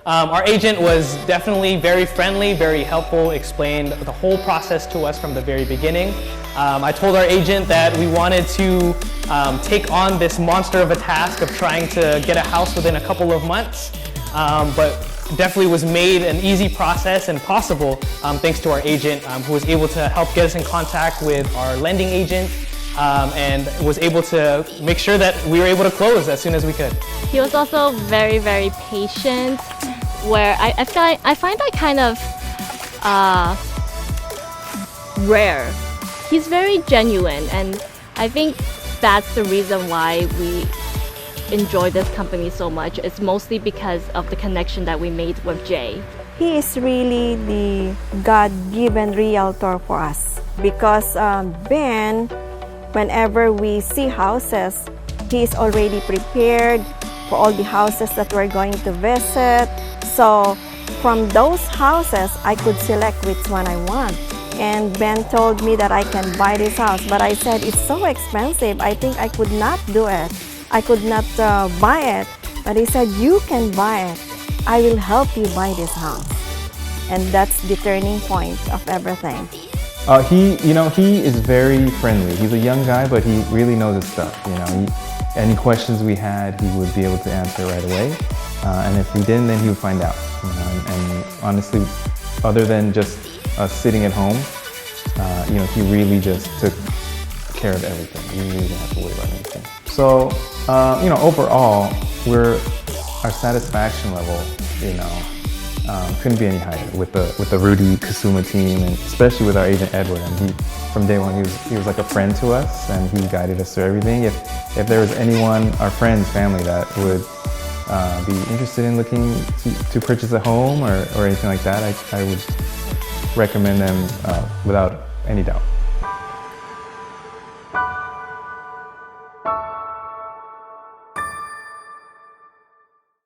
Our agent was definitely very friendly, very helpful, explained the whole process to us from the very beginning. I told our agent that we wanted to take on this monster of a task of trying to get a house within a couple of months, but definitely was made an easy process and possible thanks to our agent who was able to help get us in contact with our lending agent and was able to make sure that we were able to close as soon as we could. He was also very, very patient, where I find that kind of rare. He's very genuine, and I think that's the reason why we enjoy this company so much. It's mostly because of the connection that we made with Jay. He is really the God-given realtor for us because Ben, whenever we see houses, he is already prepared for all the houses that we're going to visit. So from those houses, I could select which one I want. And Ben told me that I can buy this house, but I said it's so expensive. I think I could not do it. I could not buy it. But he said, you can buy it. I will help you buy this house. And that's the turning point of everything. He is very friendly. He's a young guy, but he really knows his stuff. Any questions we had, he would be able to answer right away. And if he didn't, then he would find out. And honestly, other than just us sitting at home, he really just took care of everything. We really didn't have to worry about anything. So, overall, our satisfaction level, couldn't be any higher with the Rudy Kasuma team, and especially with our agent Edward. And from day one, he was like a friend to us, and he guided us through everything. If there was anyone, our friends, family, that would be interested in looking to purchase a home or anything like that, I would recommend them without any doubt.